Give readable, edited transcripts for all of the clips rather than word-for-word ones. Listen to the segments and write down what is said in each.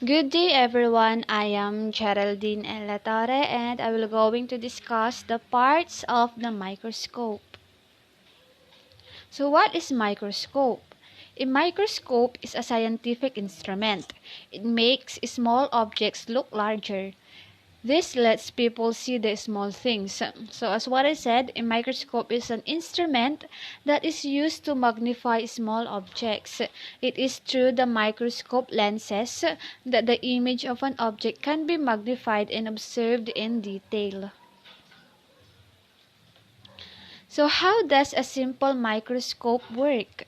Good day everyone, I am Jeraldine and Latorre and I will going to discuss the parts of the microscope. So what is microscope? A microscope is a scientific instrument. It makes small objects look larger. This lets people see the small things. So as what I said, a microscope is an instrument that is used to magnify small objects. It is through the microscope lenses that the image of an object can be magnified and observed in detail. So how does a simple microscope work?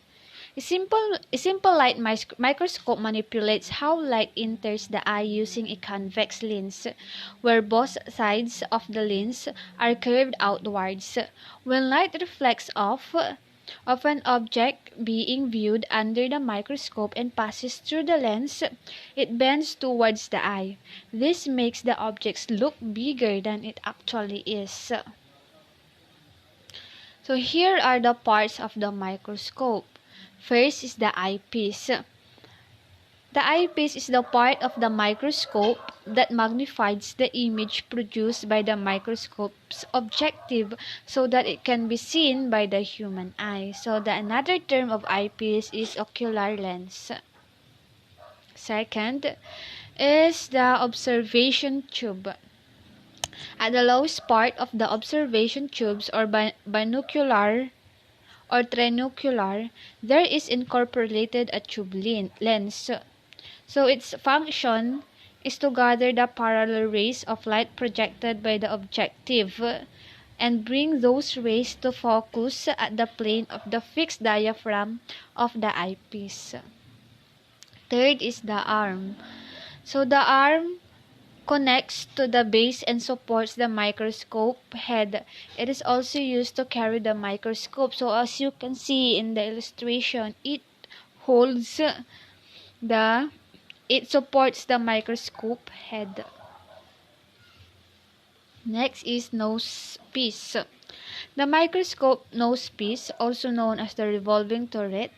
A simple light microscope manipulates how light enters the eye using a convex lens, where both sides of the lens are curved outwards. When light reflects off of an object being viewed under the microscope and passes through the lens, it bends towards the eye. This makes the objects look bigger than it actually is. So here are the parts of the microscope. First is the eyepiece. The eyepiece is the part of the microscope that magnifies the image produced by the microscope's objective so that it can be seen by the human eye. So another term of eyepiece is ocular lens. Second is the observation tube. At the lowest part of the observation tubes or binocular or trinocular, there is incorporated a tube lens. So its function is to gather the parallel rays of light projected by the objective and bring those rays to focus at the plane of the fixed diaphragm of the eyepiece. Third is the arm. So the arm connects to the base and supports the microscope head. It is also used to carry the microscope. So as you can see in the illustration, it supports the microscope head. Next is nose piece. The microscope nose piece, also known as the revolving turret,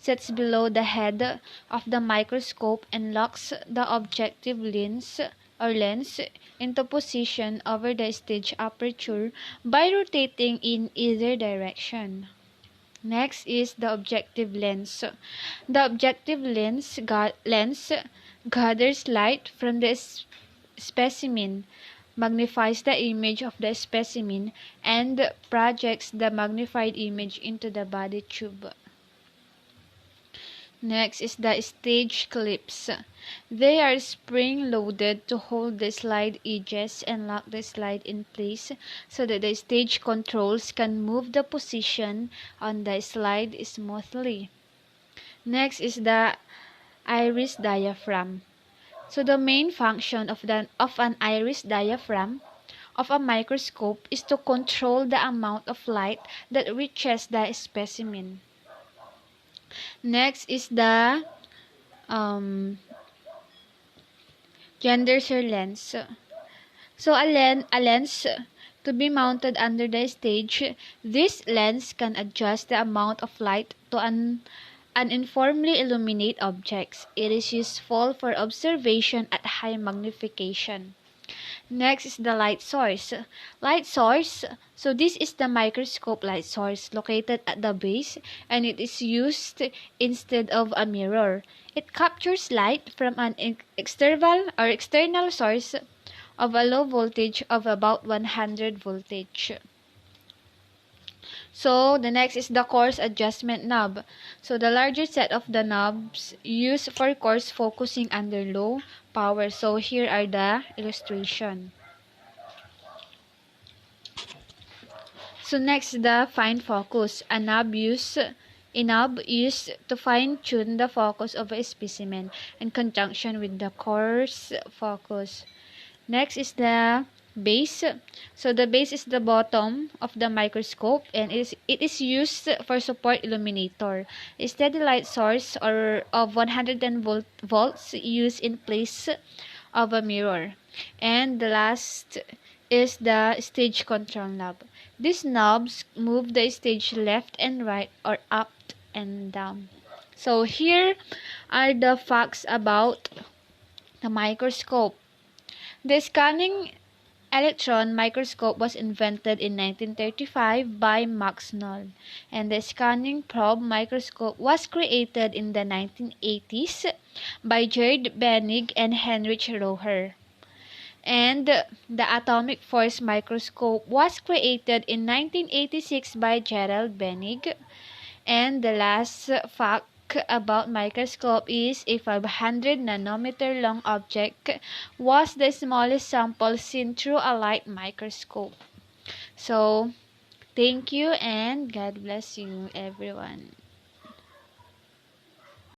sits below the head of the microscope and locks the objective lens into position over the stage aperture by rotating in either direction. Next is the objective lens. The objective lens gathers light from the specimen, magnifies the image of the specimen, and projects the magnified image into the body tube. Next is the stage clips. They are spring-loaded to hold the slide edges and lock the slide in place so that the stage controls can move the position on the slide smoothly. Next is the iris diaphragm. So the main function of an iris diaphragm of a microscope is to control the amount of light that reaches the specimen. Next is the Genderser lens. So a lens to be mounted under the stage. This lens can adjust the amount of light to uniformly illuminate objects. It is useful for observation at high magnification. Next is the light source. Light source. So this is the microscope light source located at the base, and it is used instead of a mirror. It captures light from an external source of a low voltage of about 100 voltage. So the next is the coarse adjustment knob. So the larger set of the knobs used for coarse focusing under low power. So here are the illustration. So next, the fine focus. A knob used to fine-tune the focus of a specimen in conjunction with the coarse focus. Next is the base. So the base is the bottom of the microscope, and it is used for support illuminator. A steady light source of 110 volts used in place of a mirror. And the last is the stage control knob. These knobs move the stage left and right or up and down. So here are the facts about The microscope. The scanning electron microscope was invented in 1935 by Max Knoll, and the scanning probe microscope was created in the 1980s by Gerd Bennig and Heinrich Roher. And the atomic force microscope was created in 1986 by Gerald Bennig. And the last fact about microscope is a 500 nanometer long object was the smallest sample seen through a light microscope. So, thank you and God bless you, everyone.